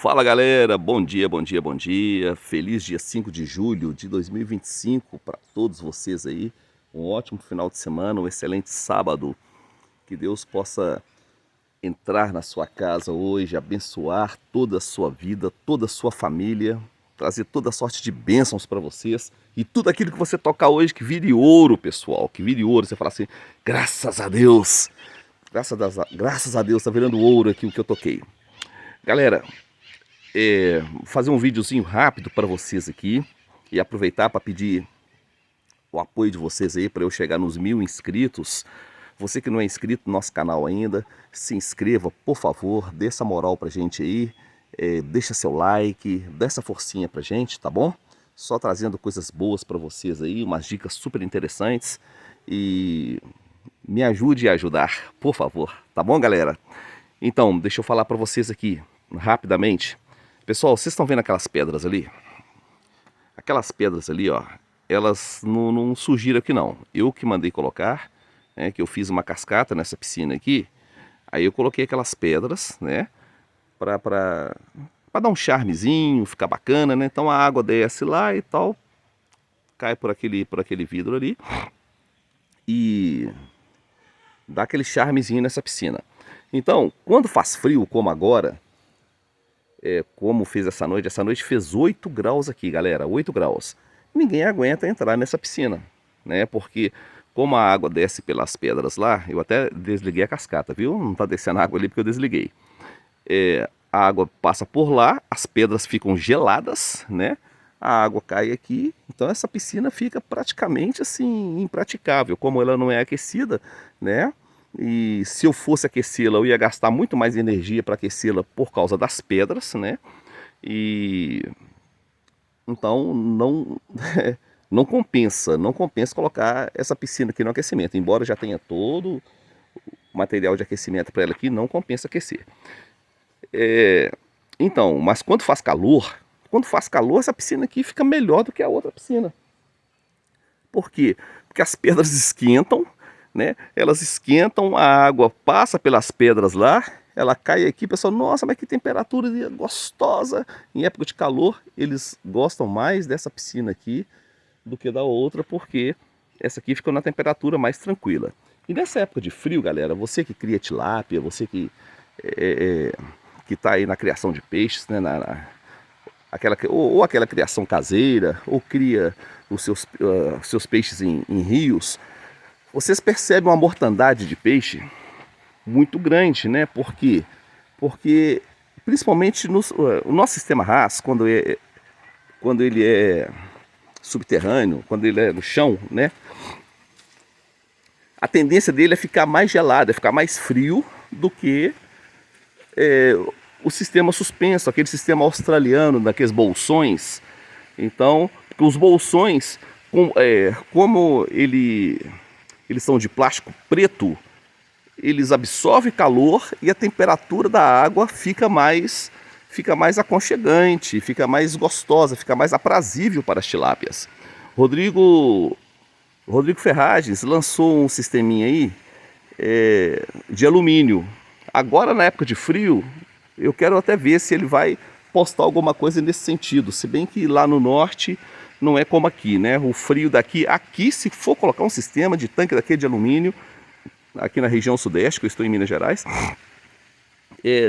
Fala galera, bom dia, bom dia, bom dia. Feliz dia 5 de julho de 2025 para todos vocês aí. Um ótimo final de semana, um excelente sábado. Que Deus possa entrar na sua casa hoje, abençoar toda a sua vida, toda a sua família, trazer toda sorte de bênçãos para vocês. E tudo aquilo que você tocar hoje que vire ouro, pessoal, que vire ouro. Você fala assim, graças a Deus, graças a Deus, tá virando ouro aqui o que eu toquei. Galera, fazer um videozinho rápido para vocês aqui e aproveitar para pedir o apoio de vocês aí para eu chegar nos 1000 inscritos. Você que não é inscrito no nosso canal ainda, se inscreva, por favor, dê essa moral pra gente aí, deixa seu like, dá essa forcinha pra gente, tá bom? Só trazendo coisas boas para vocês aí, umas dicas super interessantes e me ajude a ajudar, por favor, tá bom, galera? Então, deixa eu falar para vocês aqui, rapidamente. Pessoal, vocês estão vendo aquelas pedras ali? Aquelas pedras ali, ó, elas não surgiram aqui não. Eu que mandei colocar, que eu fiz uma cascata nessa piscina aqui. Aí eu coloquei aquelas pedras, né, pra dar um charmezinho, ficar bacana, né? Então a água desce lá e tal, cai por aquele vidro ali e dá aquele charmezinho nessa piscina. Então, quando faz frio, como agora, como fez essa noite fez 8 graus aqui, galera, 8 graus. Ninguém aguenta entrar nessa piscina, né? Porque como a água desce pelas pedras lá, eu até desliguei a cascata, viu? Não tá descendo água ali porque eu desliguei. A água passa por lá, as pedras ficam geladas, né? A água cai aqui, então essa piscina fica praticamente assim, impraticável. Como ela não é aquecida, né? E se eu fosse aquecê-la, eu ia gastar muito mais energia para aquecê-la por causa das pedras, né? E então não compensa colocar essa piscina aqui no aquecimento. Embora já tenha todo o material de aquecimento para ela aqui, não compensa aquecer. Então, mas quando faz calor, essa piscina aqui fica melhor do que a outra piscina. Por quê? Porque as pedras esquentam, né? Elas esquentam, a água passa pelas pedras lá, ela cai aqui, pessoal, nossa, mas que temperatura gostosa. Em época de calor, eles gostam mais dessa piscina aqui do que da outra, porque essa aqui fica na temperatura mais tranquila. E nessa época de frio, galera, você que cria tilápia, você que está aí na criação de peixes, né, ou aquela criação caseira, ou cria os seus peixes em rios, vocês percebem uma mortandade de peixe muito grande, né? Por quê? Porque, principalmente o nosso sistema RAS, quando ele é subterrâneo, quando ele é no chão, né? A tendência dele é ficar mais gelado, é ficar mais frio do que o sistema suspenso, aquele sistema australiano, daqueles bolsões. Então, os bolsões, como eles são de plástico preto, eles absorvem calor e a temperatura da água fica mais aconchegante, fica mais gostosa, fica mais aprazível para as tilápias. Rodrigo Ferragens lançou um sisteminha aí de alumínio. Agora, na época de frio, eu quero até ver se ele vai postar alguma coisa nesse sentido. Se bem que lá no norte não é como aqui, né? O frio aqui se for colocar um sistema de tanque daquele de alumínio, aqui na região sudeste, que eu estou em Minas Gerais,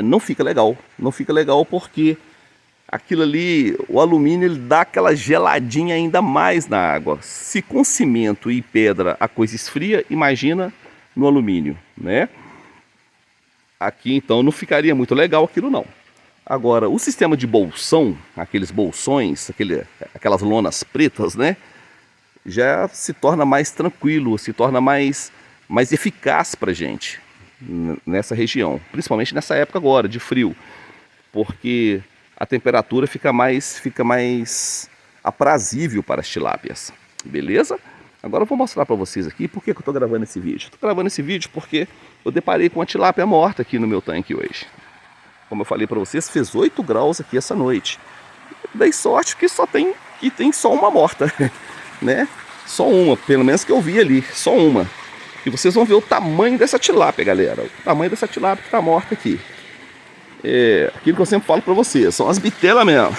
não fica legal. Não fica legal porque aquilo ali, o alumínio, ele dá aquela geladinha ainda mais na água. Se com cimento e pedra a coisa esfria, imagina no alumínio, né? Aqui então não ficaria muito legal aquilo não. Agora, o sistema de bolsão, aqueles bolsões, aquelas lonas pretas, né? Já se torna mais tranquilo, se torna mais eficaz pra gente nessa região. Principalmente nessa época agora, de frio. Porque a temperatura fica mais aprazível para as tilápias. Beleza? Agora eu vou mostrar para vocês aqui por que eu estou gravando esse vídeo. Estou gravando esse vídeo porque eu deparei com uma tilápia morta aqui no meu tanque hoje. Como eu falei para vocês, fez 8 graus aqui essa noite. Dei sorte que tem só uma morta, né? Só uma, pelo menos que eu vi ali, só uma. E vocês vão ver o tamanho dessa tilápia, galera. O tamanho dessa tilápia que está morta aqui. aquilo que eu sempre falo pra vocês, são as bitelas mesmo.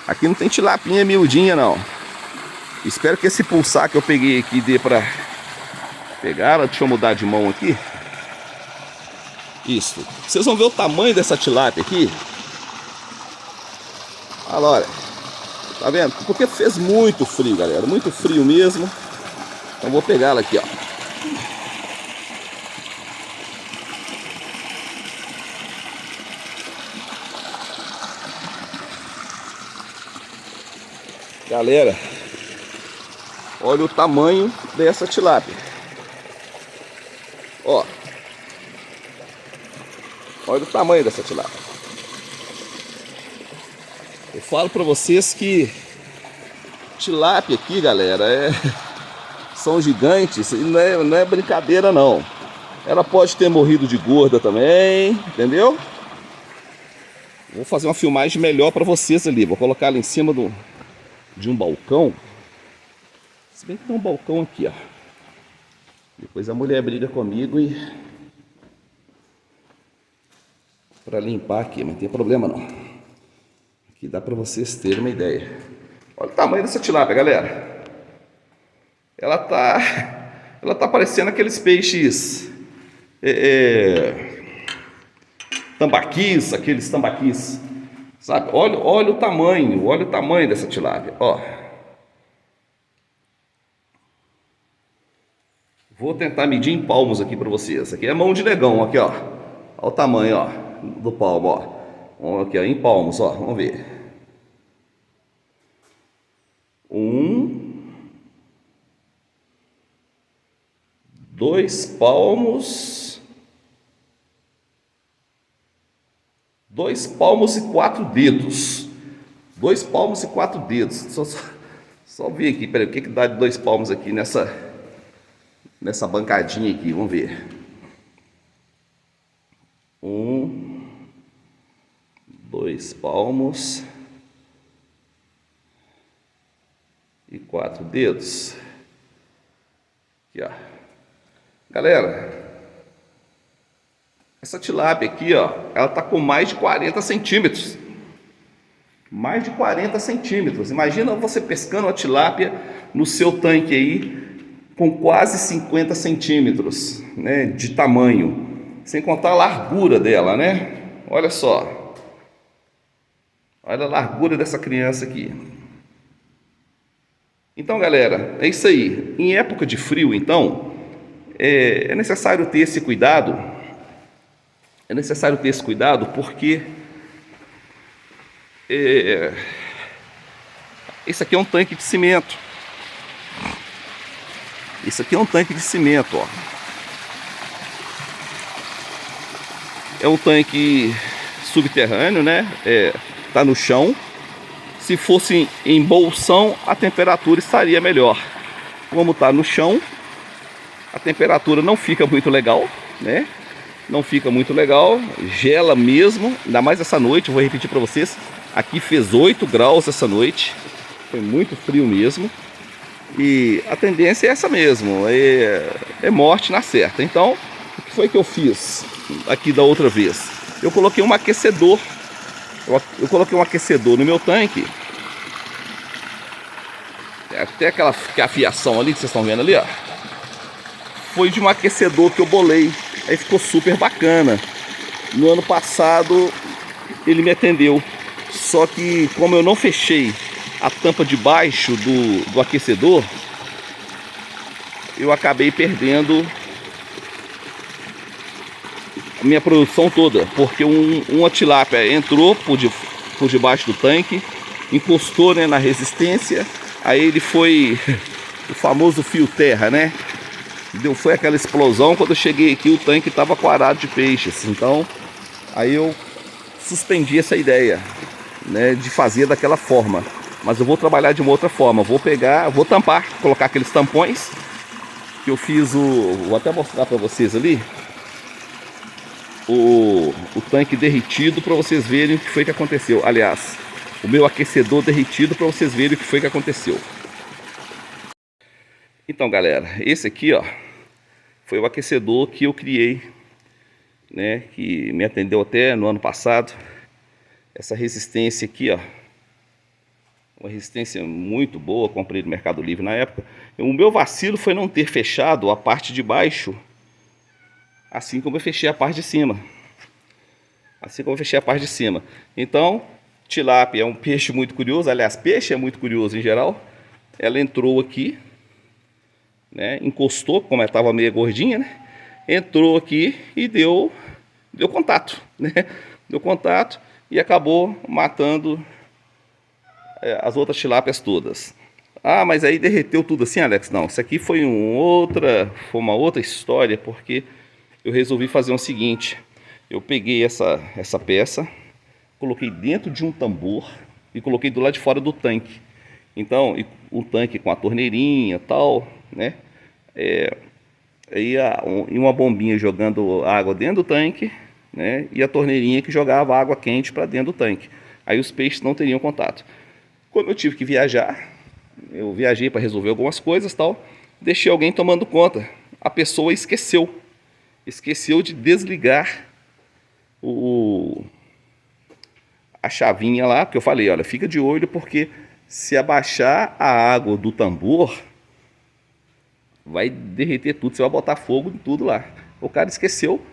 Aqui não tem tilapinha miudinha não. Espero que esse pulsar que eu peguei aqui dê pra pegar. Deixa eu mudar de mão aqui. Isso. Vocês vão ver o tamanho dessa tilápia aqui. Olha lá, olha. Tá vendo? Porque fez muito frio, galera. Muito frio mesmo. Então vou pegar ela aqui, ó. Galera, olha o tamanho dessa tilápia. Ó. Olha o tamanho dessa tilápia. Eu falo pra vocês que tilápia aqui, galera, são gigantes. E não é brincadeira não. Ela pode ter morrido de gorda também, entendeu? Vou fazer uma filmagem melhor pra vocês ali. Vou colocar ela em cima de um balcão. Se bem que tem um balcão aqui, ó. Depois a mulher briga comigo para limpar aqui, mas não tem problema não. Aqui dá para vocês terem uma ideia. Olha o tamanho dessa tilápia, galera. Ela tá parecendo aqueles peixes tambaquis, aqueles tambaquis, sabe? Olha o tamanho dessa tilápia, ó. Vou tentar medir em palmos aqui para vocês. Aqui é mão de negão, aqui, ó. Olha o tamanho, ó, do palmo, ó. Vamos aqui, ó, em palmos, ó. Vamos ver. 2 palmos. 2 palmos e 4 dedos. 2 palmos e 4 dedos. Só ver aqui, peraí, o que dá de 2 palmos aqui nessa bancadinha aqui, vamos ver. 2 palmos e 4 dedos. Aqui, ó. Galera, essa tilápia aqui, ó, ela tá com mais de 40 centímetros. Mais de 40 centímetros. Imagina você pescando uma tilápia no seu tanque aí com quase 50 centímetros, né, de tamanho. Sem contar a largura dela, né? Olha só. Olha a largura dessa criança aqui. Então, galera, é isso aí. Em época de frio, então, é necessário ter esse cuidado. É necessário ter esse cuidado porque esse aqui é um tanque de cimento. Isso aqui é um tanque de cimento, ó. É um tanque subterrâneo, né? Tá no chão. Se fosse em bolsão, a temperatura estaria melhor. Como tá no chão, a temperatura não fica muito legal, né? Não fica muito legal, gela mesmo, ainda mais essa noite. Eu vou repetir para vocês, aqui fez 8 graus essa noite, foi muito frio mesmo. E a tendência é essa mesmo, é morte na certa. Então, o que foi que eu fiz aqui da outra vez? Eu coloquei um aquecedor, eu coloquei um aquecedor no meu tanque. Até aquela afiação ali que vocês estão vendo ali, ó, foi de um aquecedor que eu bolei. Aí ficou super bacana. No ano passado ele me atendeu. Só que como eu não fechei a tampa de baixo do aquecedor, eu acabei perdendo a minha produção toda. Porque uma tilápia entrou por debaixo do tanque, encostou, né, na resistência. Aí ele foi o famoso fio terra, né? Foi aquela explosão. Quando eu cheguei aqui, o tanque estava quarado de peixes. Então, aí eu suspendi essa ideia, né, de fazer daquela forma. Mas eu vou trabalhar de uma outra forma. Vou tampar, colocar aqueles tampões que eu fiz vou até mostrar para vocês ali. O tanque derretido, para vocês verem o que foi que aconteceu. Aliás, o meu aquecedor derretido, para vocês verem o que foi que aconteceu. Então, galera, esse aqui, ó, foi o aquecedor que eu criei né, que me atendeu até no ano passado. Essa resistência aqui, ó, uma resistência muito boa, comprei no Mercado Livre na época. O meu vacilo foi não ter fechado a parte de baixo, assim como eu fechei a parte de cima. Assim como eu fechei a parte de cima. Então, tilápia é um peixe muito curioso, aliás, peixe é muito curioso em geral. Ela entrou aqui, né, encostou, como ela estava meio gordinha, né, entrou aqui e deu contato, né, deu contato e acabou matando as outras tilápias todas. Ah, mas aí derreteu tudo assim, Alex? Não, isso aqui foi uma outra história, porque eu resolvi fazer o seguinte. Eu peguei essa peça, coloquei dentro de um tambor e coloquei do lado de fora do tanque. Então, o tanque com a torneirinha e tal, né? E uma bombinha jogando água dentro do tanque, né? E a torneirinha que jogava água quente para dentro do tanque. Aí os peixes não teriam contato. Como eu tive que viajar, eu viajei para resolver algumas coisas, tal, deixei alguém tomando conta. A pessoa esqueceu de desligar a chavinha lá, porque eu falei, olha, fica de olho, porque se abaixar a água do tambor, vai derreter tudo, você vai botar fogo em tudo lá. O cara esqueceu,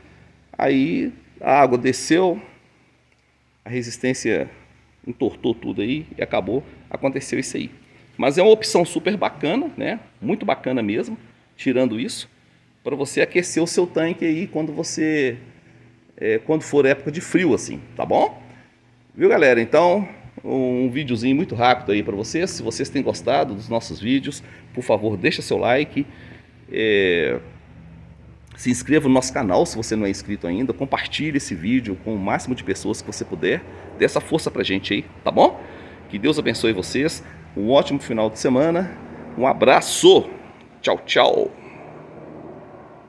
aí a água desceu, a resistência entortou tudo aí e acabou, aconteceu isso aí. Mas é uma opção super bacana, né? Muito bacana mesmo, tirando isso, para você aquecer o seu tanque aí quando for época de frio assim, tá bom? Viu, galera? Então, um videozinho muito rápido aí para vocês. Se vocês têm gostado dos nossos vídeos, por favor, deixa seu like. Se inscreva no nosso canal se você não é inscrito ainda. Compartilhe esse vídeo com o máximo de pessoas que você puder. Dê essa força pra gente aí, tá bom? Que Deus abençoe vocês. Um ótimo final de semana. Um abraço. Tchau, tchau.